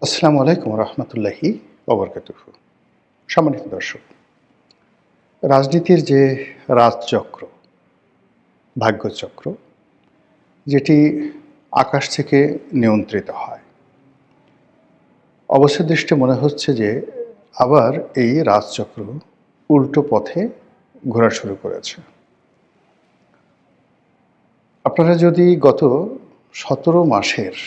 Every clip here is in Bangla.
আসসালামু আলাইকুম রহমতুল্লাহি ওবরকাতুহু। সম্মানিত দর্শক, রাজনীতির যে রাজচক্র, ভাগ্যচক্র, যেটি আকাশ থেকে নিয়ন্ত্রিত হয়, অবশ্য দৃষ্টে মনে হচ্ছে যে আবার এই রাজচক্র উল্টো পথে ঘোরা শুরু করেছে। আপনারা যদি গত ১৭ মাসের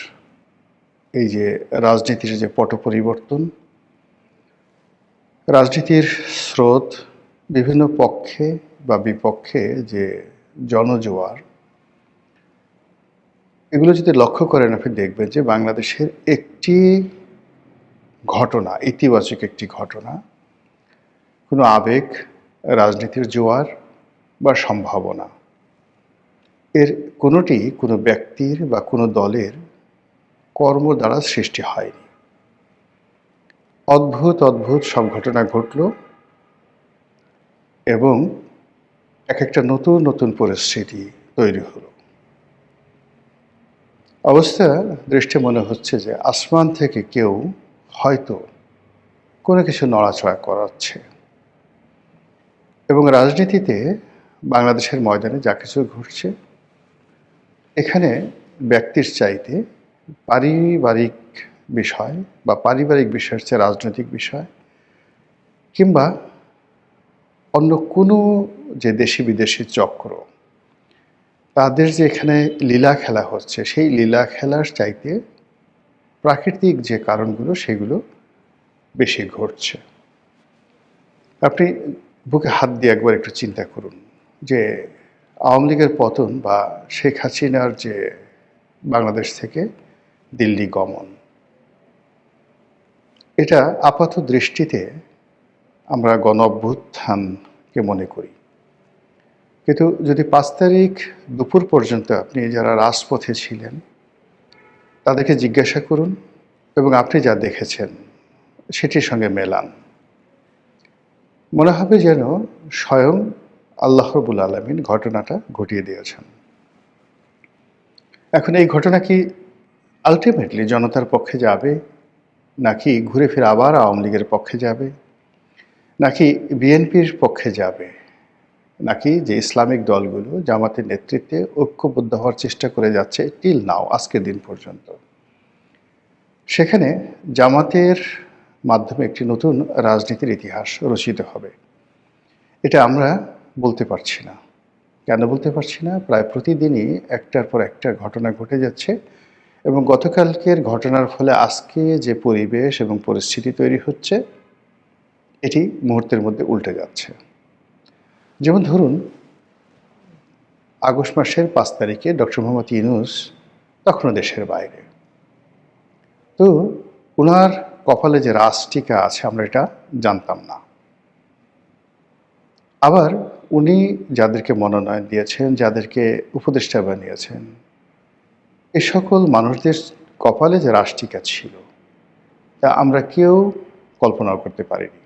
এই যে রাজনীতির যে পট পরিবর্তন, রাজনীতির স্রোত, বিভিন্ন পক্ষে বা বিপক্ষে যে জনজোয়ার, এগুলো যদি লক্ষ্য করেন আপনি দেখবেন যে বাংলাদেশের একটি ঘটনা, ইতিবাচক একটি ঘটনা, কোনো আবেগ, রাজনীতির জোয়ার বা সম্ভাবনা, এর কোনোটি কোনো ব্যক্তির বা কোনো দলের কর্ম দ্বারা সৃষ্টি হয়নি। অদ্ভুত অদ্ভুত সব ঘটনা ঘটল এবং একটা নতুন নতুন পরিস্থিতি তৈরি হলো। অবস্থা দৃষ্টে মনে হচ্ছে যে আসমান থেকে কেউ হয়তো কোনো কিছু নড়াচড়া করাচ্ছে এবং রাজনীতিতে বাংলাদেশের ময়দানে যা কিছু ঘটছে, এখানে ব্যক্তির চাইতে পারিবারিক বিষয় বা পারিবারিক বিষয়ের চেয়ে রাজনৈতিক বিষয় কিংবা অন্য কোনো যে দেশি বিদেশি চক্র, তাদের যে এখানে লীলা খেলা হচ্ছে, সেই লীলা খেলার চাইতে প্রাকৃতিক যে কারণগুলো সেগুলো বেশি ঘটছে। আপনি বুকে হাত দিয়ে একবার একটু চিন্তা করুন যে আওয়ামী লীগের পতন বা শেখ হাসিনার যে বাংলাদেশ থেকে দিল্লি গমন, এটা আপাত দৃষ্টিতে আমরা গণ অভ্যুত্থানকে মনে করি, কিন্তু যদি ৫ তারিখ দুপুর পর্যন্ত আপনি যারা রাজপথে ছিলেন তাদেরকে জিজ্ঞাসা করুন এবং আপনি যা দেখেছেন সেটির সঙ্গে মেলান, মনে হবে যেন স্বয়ং আল্লাহ রাব্বুল আলামিন ঘটনাটা ঘটিয়ে দিয়েছেন। এখন এই ঘটনা কি আলটিমেটলি জনতার পক্ষে যাবে, নাকি ঘুরে ফিরে আবার আওয়ামী লীগের পক্ষে যাবে, নাকি বিএনপির পক্ষে যাবে, নাকি যে ইসলামিক দলগুলো জামাতের নেতৃত্বে ঐক্যবদ্ধ হওয়ার চেষ্টা করে যাচ্ছে টিল নাও, আজকের দিন পর্যন্ত, সেখানে জামাতের মাধ্যমে একটি নতুন রাজনীতির ইতিহাস রচিত হবে, এটা আমরা বলতে পারছি না। কেন বলতে পারছি না? প্রায় প্রতিদিনই একটার পর একটা ঘটনা ঘটে যাচ্ছে এবং গতকালকের ঘটনার ফলে আজকে যে পরিবেশ এবং পরিস্থিতি তৈরি হচ্ছে, এটি মুহূর্তের মধ্যে উল্টে যাচ্ছে। যেমন ধরুন, আগস্ট মাসের ৫ তারিখে ডক্টর মোহাম্মদ ইউনূস তখনও দেশের বাইরে। তো উনার কপালে যে রাজটিকা আছে আমরা এটা জানতাম না। আবার উনি যাদেরকে মনোনয়ন দিয়েছেন, যাদেরকে উপদেষ্টা বানিয়েছেন, এ সকল মানুষদের কপালে যে রাজটিকা ছিল তা আমরা কেউ কল্পনাও করতে পারিনি।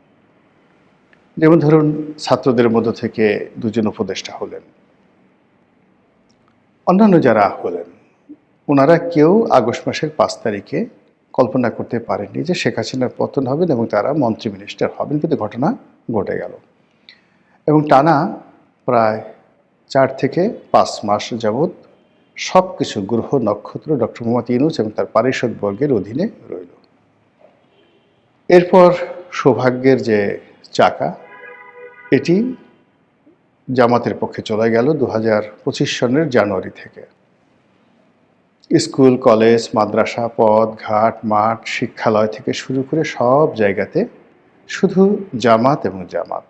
যেমন ধরুন, ছাত্রদের মধ্য থেকে ২ জন উপদেষ্টা হলেন, অন্যান্য যারা হলেন, ওনারা কেউ আগস্ট মাসের ৫ তারিখে কল্পনা করতে পারেননি যে শেখ হাসিনার পতন হবেন এবং তারা মন্ত্রী মিনিস্টার হবেন, কিন্তু ঘটনা ঘটে গেল। এবং টানা প্রায় ৪ থেকে ৫ মাস যাবৎ সব কিছু গ্রহ নক্ষত্র ডক্টর মোহাম্মদ ইউনূস এবং তার পারিষদবর্গের অধীনে রইল। এরপর সৌভাগ্যের যে চাকা, এটি জামাতের পক্ষে চলে গেল ২০২৫ সনের জানুয়ারি থেকে। স্কুল, কলেজ, মাদ্রাসা, পথ, ঘাট, মাঠ, শিক্ষালয় থেকে শুরু করে সব জায়গাতে শুধু জামাত এবং জামাত,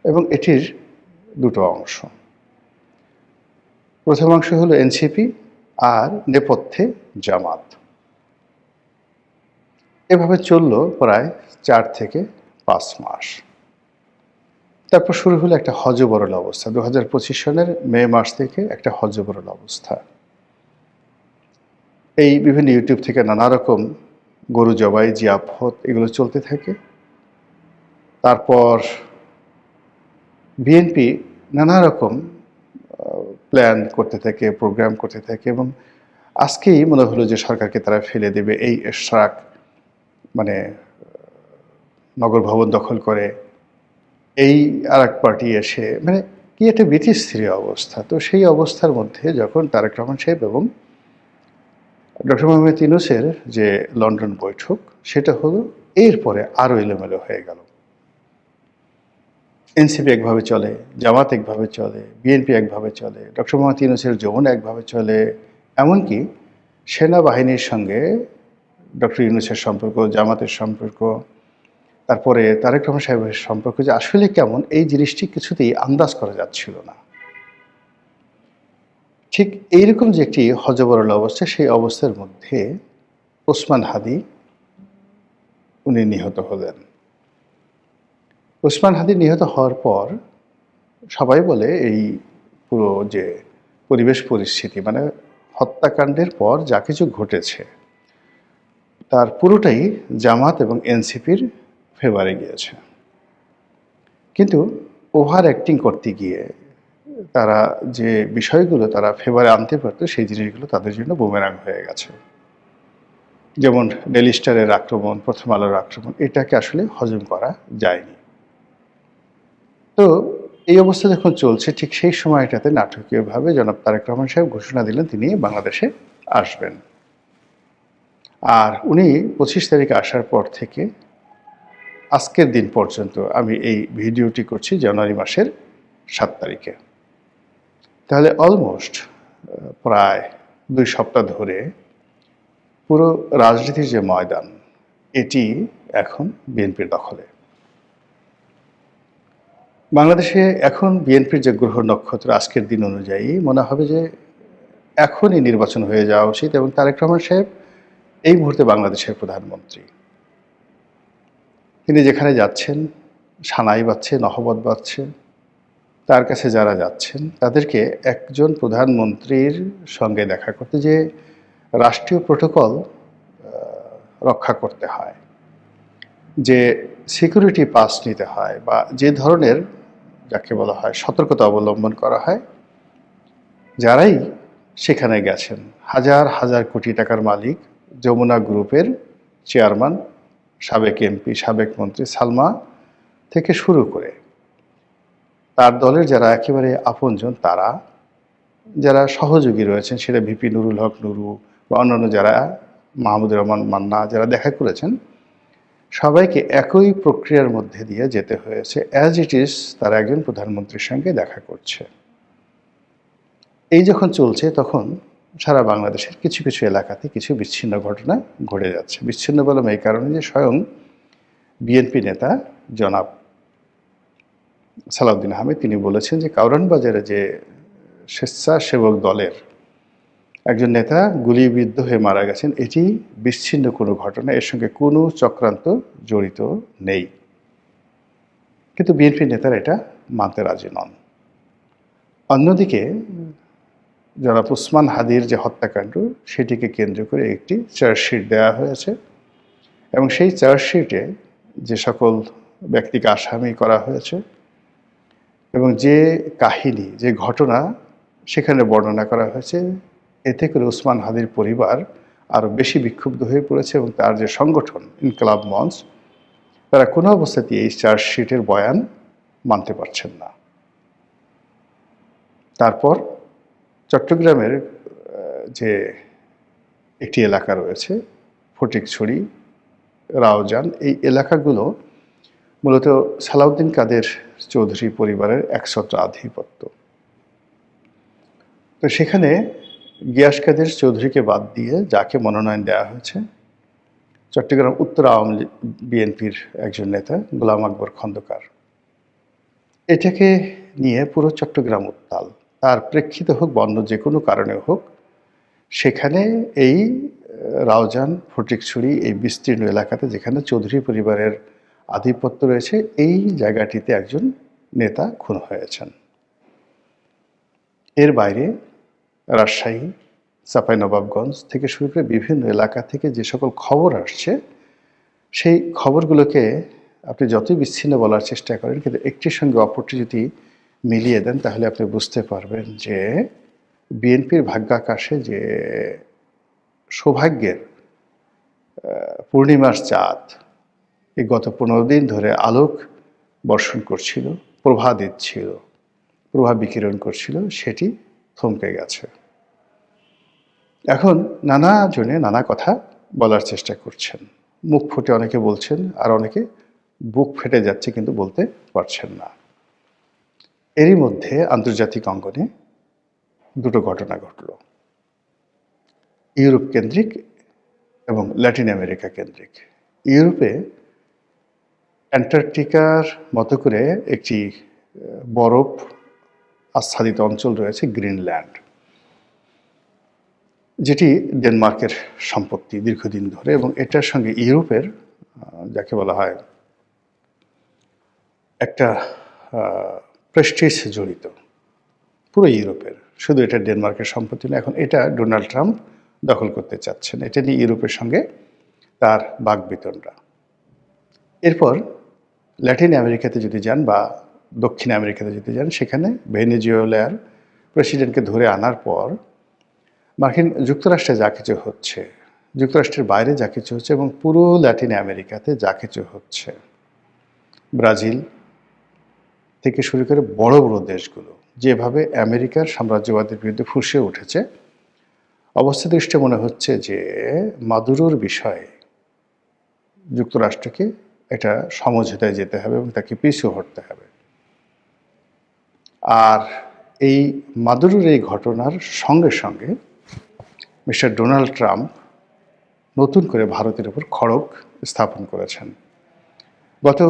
এবং এটির দুটো অংশ। প্রথম অংশ হলো এনসিপি আর নেপথ্যে জামাত। এভাবে চলল প্রায় ৪ থেকে ৫ মাস। তারপর শুরু হলো একটা হযবরল অবস্থা। ২০২৫ সনের মে মাস থেকে একটা হযবরল অবস্থা। এই বিভিন্ন ইউটিউব থেকে নানা রকম গরু জবাই, জিয়াফত এগুলো চলতে থাকে। তারপর বিএনপি নানা রকম প্ল্যান করতে থাকে, প্রোগ্রাম করতে থাকে এবং আজকেই মনে হলো যে সরকারকে তারা ফেলে দেবে, এই এশরাক মানে নগর ভবন দখল করে, এই আরেক পার্টি এসে, মানে কি একটা বিতিস্থির অবস্থা। তো সেই অবস্থার মধ্যে যখন তারেক রহমান সাহেব এবং ডক্টর মোহাম্মদ ইউনূসের যে লন্ডন বৈঠক, সেটা হলো, এরপরে আরও এলোমেলো হয়ে গেল। এনসিপি একভাবে চলে, জামাত একভাবে চলে, বিএনপি একভাবে চলে, ডক্টর মোহাম্মদ ইউনূসের যমুনা একভাবে চলে, এমনকি সেনাবাহিনীর সঙ্গে ডক্টর ইউনূসের সম্পর্ক, জামাতের সম্পর্ক, তারপরে তারেক রহমান সাহেবের সম্পর্ক যে আসলে কেমন, এই জিনিসটি কিছুতেই আন্দাজ করা যাচ্ছিল না। ঠিক এইরকম যে একটি হযবরল অবস্থা, সেই অবস্থার মধ্যে ওসমান হাদী উনি নিহত হলেন। ওসমান হাদী নিহত হওয়ার পর সবাই বলে এই পুরো যে পরিবেশ পরিস্থিতি, মানে হত্যাকাণ্ডের পর যা কিছু ঘটেছে তার পুরোটাই জামাত এবং এনসিপির ফেভারে গিয়েছে। কিন্তু ওভার অ্যাক্টিং করতে গিয়ে তারা যে বিষয়গুলো তারা ফেভারে আনতে পারতো, সেই জিনিসগুলো তাদের জন্য বুমেরাং হয়ে গেছে। যেমন ডেইলি স্টারের আক্রমণ, প্রথম আলোর আক্রমণ, এটাকে আসলে হজম করা যায়নি। তো এই অবস্থা যখন চলছে, ঠিক সেই সময়টাতে নাটকীয়ভাবে জনাব তারেক রহমান সাহেব ঘোষণা দিলেন তিনি বাংলাদেশে আসবেন। আর উনি 25 তারিখে আসার পর থেকে আজকের দিন পর্যন্ত, আমি এই ভিডিওটি করছি জানুয়ারি মাসের 7 তারিখে, তাহলে অলমোস্ট প্রায় 2 সপ্তাহ ধরে পুরো রাজনীতির যে ময়দান, এটি এখন বিএনপির দখলে। বাংলাদেশে এখন বিএনপির যে গ্রহ নক্ষত্র, আজকের দিন অনুযায়ী মনে হবে যে এখনই নির্বাচন হয়ে যাওয়া উচিত, এবং তারেক রহমান সাহেব এই মুহূর্তে বাংলাদেশের প্রধানমন্ত্রী। তিনি যেখানে যাচ্ছেন, সানাই বাজছে, নহবত বাজছে, তার কাছে যারা যাচ্ছেন তাদেরকে একজন প্রধানমন্ত্রীর সঙ্গে দেখা করতে যে রাষ্ট্রীয় প্রোটোকল রক্ষা করতে হয়, যে সিকিউরিটি পাস নিতে হয়, বা যে ধরনের যাকে বলা হয় সতর্কতা অবলম্বন করা হয়, যারাই সেখানে গেছেন, হাজার হাজার কোটি টাকার মালিক যমুনা গ্রুপের চেয়ারম্যান, সাবেক এমপি, সাবেক মন্ত্রী সালমা থেকে শুরু করে তার দলের যারা একেবারে আপনজন, তারা যারা সহযোগী রয়েছেন, সেটা ভিপি নুরুল হক নুরু বা অন্যান্য যারা, মাহমুদুর রহমান মান্না, যারা দেখা করেছেন, সবাইকে একই প্রক্রিয়ার মধ্যে দিয়ে যেতে হয়েছে। অ্যাজ ইট ইজ তারা একজন প্রধানমন্ত্রীর সঙ্গে দেখা করছে। এই যখন চলছে, তখন সারা বাংলাদেশের কিছু কিছু এলাকাতে কিছু বিচ্ছিন্ন ঘটনা ঘটে যাচ্ছে। বিচ্ছিন্ন বললাম এই কারণে যে স্বয়ং বিএনপি নেতা জনাব সালাউদ্দিন আহমেদ তিনি বলেছেন যে কাউরান বাজারে যে স্বেচ্ছাসেবক দলের একজন নেতা গুলিবিদ্ধ হয়ে মারা গেছেন, এটি বিচ্ছিন্ন কোনো ঘটনা, এর সঙ্গে কোনো চক্রান্ত জড়িত নেই। কিন্তু বিএনপি নেতারা এটা মানতে রাজি নন। অন্যদিকে জনাব ওসমান হাদীর যে হত্যাকাণ্ড, সেটিকে কেন্দ্র করে একটি চার্জশিট দেওয়া হয়েছে, এবং সেই চার্জশিটে যে সকল ব্যক্তিকে আসামি করা হয়েছে এবং যে কাহিনী, যে ঘটনা সেখানে বর্ণনা করা হয়েছে, এতে করে ওসমান হাদীর পরিবার আরও বেশি বিক্ষুব্ধ হয়ে পড়েছে, এবং তার যে সংগঠন ইনকলাব মঞ্চ, তারা কোনো অবস্থাতেই এই চার্জশিটের বয়ান মানতে পারছেন না। তারপর চট্টগ্রামের যে একটি এলাকা রয়েছে ফটিকছড়ি, রাউজান, এই এলাকাগুলো মূলত সালাউদ্দিন কাদের চৌধুরী পরিবারের একছত্র আধিপত্য। তো সেখানে গিয়াস কাদের চৌধুরীকে বাদ দিয়ে যাকে মনোনয়ন দেওয়া হয়েছে, চট্টগ্রাম উত্তর আওয়ামী লীগ বিএনপির একজন নেতা গোলাম আকবর খন্দকার, এটাকে নিয়ে পুরো চট্টগ্রাম উত্তাল। তার প্রেক্ষিতে হোক বা অন্য যে কোনো কারণে হোক, সেখানে এই রাউজান, ফটিকছড়ি, এই বিস্তীর্ণ এলাকাতে যেখানে চৌধুরী পরিবারের আধিপত্য রয়েছে, এই জায়গাটিতে একজন নেতা খুন হয়েছেন। এর বাইরে রাজশাহী, চাঁপাইনবাবগঞ্জ থেকে শুরু করে বিভিন্ন এলাকা থেকে যে সকল খবর আসছে, সেই খবরগুলোকে আপনি যতই বিচ্ছিন্ন বলার চেষ্টা করেন, কিন্তু একটির সঙ্গে অপরটি যদি মিলিয়ে দেন, তাহলে আপনি বুঝতে পারবেন যে বিএনপির ভাগ্যাকাশে যে সৌভাগ্যের পূর্ণিমার চাঁদ এই গত 15 দিন ধরে আলোক বর্ষণ করছিল, প্রভা দিচ্ছিল, প্রভা বিকিরণ করছিল, সেটি থমকে গেছে। এখন নানা জনে নানা কথা বলার চেষ্টা করছেন, মুখ ফুটে অনেকে বলছেন, আর অনেকে বুক ফেটে যাচ্ছে কিন্তু বলতে পারছেন না। এরই মধ্যে আন্তর্জাতিক অঙ্গনে দুটো ঘটনা ঘটল, ইউরোপ কেন্দ্রিক এবং ল্যাটিন আমেরিকা কেন্দ্রিক। ইউরোপে অ্যান্টার্কটিকার মতো করে একটি বরফ আচ্ছাদিত অঞ্চল রয়েছে, গ্রিনল্যান্ড, যেটি ডেনমার্কের সম্পত্তি দীর্ঘদিন ধরে, এবং এটার সঙ্গে ইউরোপের যাকে বলা হয় একটা প্রেস্টিজ জড়িত, পুরো ইউরোপের, শুধু এটা ডেনমার্কের সম্পত্তি না। এখন এটা ডোনাল্ড ট্রাম্প দখল করতে চাচ্ছেন, এটা নিয়ে ইউরোপের সঙ্গে তার বাকবিতণ্ডা। এরপর ল্যাটিন আমেরিকাতে যদি যান বা দক্ষিণ আমেরিকাতে যদি যান, সেখানে ভেনেজুয়েলার প্রেসিডেন্টকে ধরে আনার পর মার্কিন যুক্তরাষ্ট্রে যা কিছু হচ্ছে, যুক্তরাষ্ট্রের বাইরে যা কিছু হচ্ছে, এবং পুরো ল্যাটিন আমেরিকাতে যা কিছু হচ্ছে, ব্রাজিল থেকে শুরু করে বড় বড় দেশগুলো যেভাবে আমেরিকার সাম্রাজ্যবাদের বিরুদ্ধে ফুঁসে উঠেছে, অবস্থা দৃষ্টে মনে হচ্ছে যে মাদুরোর বিষয়ে যুক্তরাষ্ট্রকে এটা সমঝোতায় যেতে হবে এবং তাকে পিছু হটতে হবে। আর এই মাদুরোর এই ঘটনার সঙ্গে সঙ্গে মিস্টার ডোনাল্ড ট্রাম্প নতুন করে ভারতের উপর খড়গ স্থাপন করেছেন। গত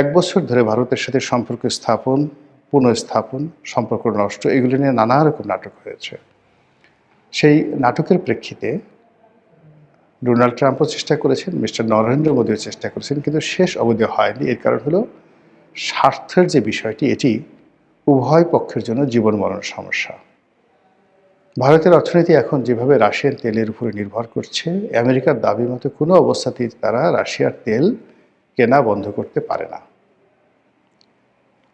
1 বছর ধরে ভারতের সাথে সম্পর্ক স্থাপন, পুনঃস্থাপন, সম্পর্ক নষ্ট, এগুলি নিয়ে নানা রকম নাটক হয়েছে। সেই নাটকের প্রেক্ষিতে ডোনাল্ড ট্রাম্পও চেষ্টা করেছেন, মিস্টার নরেন্দ্র মোদীও চেষ্টা করেছেন, কিন্তু শেষ অবধি হয়নি। এর কারণ হলো স্বার্থের যে বিষয়টি, এটি উভয় পক্ষের জন্য জীবন মরণ সমস্যা। ভারতের অর্থনীতি এখন যেভাবে রাশিয়ান তেলের উপরে নির্ভর করছে, আমেরিকার দাবি মতো কোনো অবস্থাতেই তারা রাশিয়ার তেল কেনা বন্ধ করতে পারে না।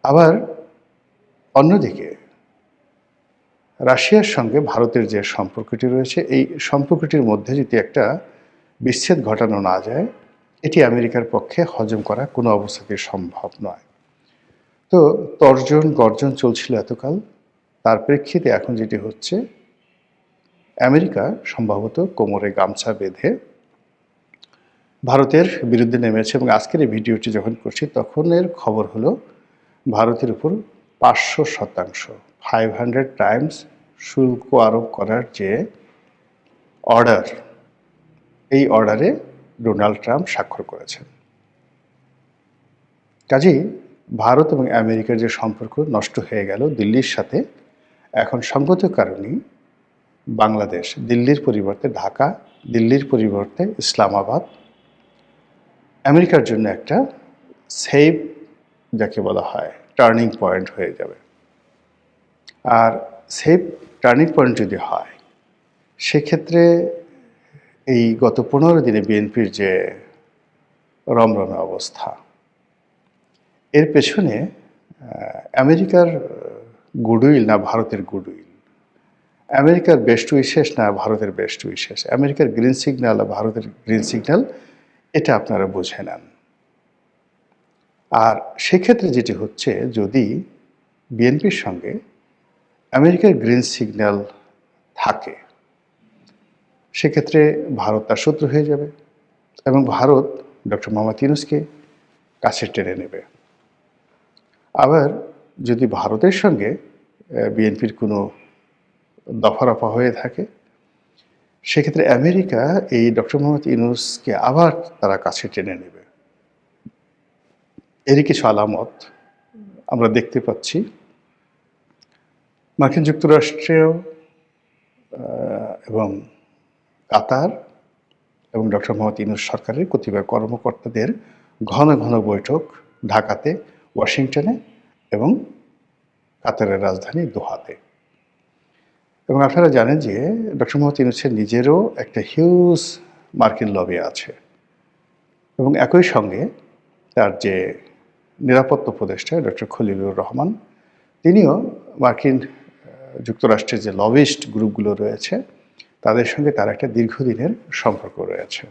আবার অন্যদিকে রাশিয়ার সঙ্গে ভারতের যে সম্পর্কটি রয়েছে, এই সম্পর্কটির মধ্যে যদি একটা বিচ্ছেদ ঘটানো না যায়, এটি আমেরিকার পক্ষে হজম করা কোনো অবস্থাতেই সম্ভব নয়। তো তর্জন গর্জন চলছিল এতকাল, তার প্রেক্ষিতে এখন যেটি হচ্ছে, আমেরিকা সম্ভবত কোমরে গামছা বেঁধে ভারতের বিরুদ্ধে নেমেছে, এবং আজকের এই ভিডিওটি যখন করছি তখনের খবর হলো ভারতের উপর 500%, 500 টাইমস শুল্ক আরোপ করার যে অর্ডার, এই অর্ডারে ডোনাল্ড ট্রাম্প স্বাক্ষর করেছেন। কাজেই ভারত এবং আমেরিকার যে সম্পর্ক নষ্ট হয়ে গেল দিল্লির সাথে, এখন সঙ্গত কারণেই বাংলাদেশ, দিল্লির পরিবর্তে ঢাকা, দিল্লির পরিবর্তে ইসলামাবাদ আমেরিকার জন্য একটা সেফ, যাকে বলা হয় টার্নিং পয়েন্ট হয়ে যাবে। আর সেফ টার্নিং পয়েন্ট যদি হয়, সেক্ষেত্রে এই গত 15 দিনে বিএনপির যে রমরমে অবস্থা, এর পেছনে আমেরিকার গুডউইল না ভারতের গুডউইল, আমেরিকার বেস্ট উইশেস না ভারতের বেস্ট উইশেস, আমেরিকার গ্রিন সিগন্যাল আর ভারতের গ্রিন সিগন্যাল, এটা আপনারা বুঝে নেন। আর সেক্ষেত্রে যেটি হচ্ছে, যদি বিএনপির সঙ্গে আমেরিকার গ্রিন সিগন্যাল থাকে, সেক্ষেত্রে ভারত তার শত্রু হয়ে যাবে এবং ভারত ডক্টর মোহাম্মদ ইউনূসকে কাছে টেনে নেবে। আবার যদি ভারতের সঙ্গে বিএনপির কোনো দফারফা হয়ে থাকে, সেক্ষেত্রে আমেরিকা এই ডক্টর মোহাম্মদ ইউনূসকে আবার তারা কাছে টেনে নেবে। এরই কিছু আলামত আমরা দেখতে পাচ্ছি। মার্কিন যুক্তরাষ্ট্রেও এবং কাতার এবং ডক্টর মোহাম্মদ ইউনূস সরকারের কতিপয় কর্মকর্তাদের ঘন ঘন বৈঠক ঢাকাতে, ওয়াশিংটনে এবং কাতারের রাজধানী দোহাতে। এবং আপনারা জানেন যে ডক্টর মোহাম্মদ ইউনূসের নিজেরও একটা হিউজ মার্কিন লবি আছে, এবং একই সঙ্গে তার যে নিরাপত্তা উপদেষ্টা ডক্টর খলিলুর রহমান, তিনিও মার্কিন যুক্তরাষ্ট্রের যে লবিস্ট গ্রুপগুলো রয়েছে, তাদের সঙ্গে তার একটা দীর্ঘদিনের সম্পর্ক রয়েছে।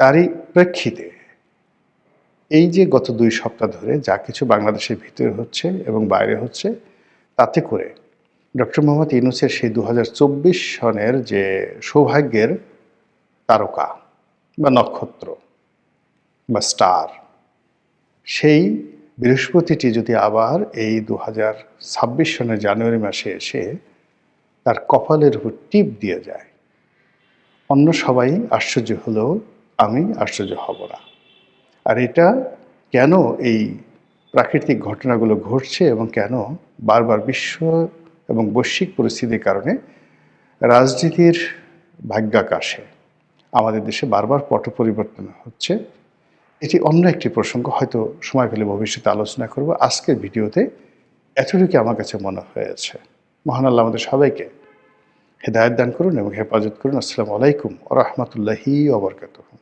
তারই প্রেক্ষিতে এই যে গত 2 সপ্তাহ ধরে যা কিছু বাংলাদেশের ভিতরে হচ্ছে এবং বাইরে হচ্ছে, তাতে করে ডক্টর মোহাম্মদ ইউনূসের সেই 2024 সনের যে সৌভাগ্যের তারকা বা নক্ষত্র বা স্টার, সেই বৃহস্পতিটি যদি আবার এই 2026 সনের জানুয়ারি মাসে এসে তার কপালের উপর টিপ দিয়ে যায়, অন্য সবাই আশ্চর্য হলেও আমি আশ্চর্য হব না। আর এটা কেন এই প্রাকৃতিক ঘটনাগুলো ঘটছে এবং কেন বারবার বিশ্ব এবং বৈশ্বিক পরিস্থিতির কারণে রাজনীতির ভাগ্যাকাশে আমাদের দেশে বারবার পট পরিবর্তন হচ্ছে, এটি অন্য একটি প্রসঙ্গ, হয়তো সময় পেলে ভবিষ্যতে আলোচনা করব। আজকের ভিডিওতে এতটুকু আমার কাছে মনে হয়েছে। মহান আল্লাহ আমাদের সবাইকে হেদায়েত দান করুন এবং হেফাজত করুন। আসসালামু আলাইকুম ওয়া রাহমাতুল্লাহি ওয়া বারাকাতুহু।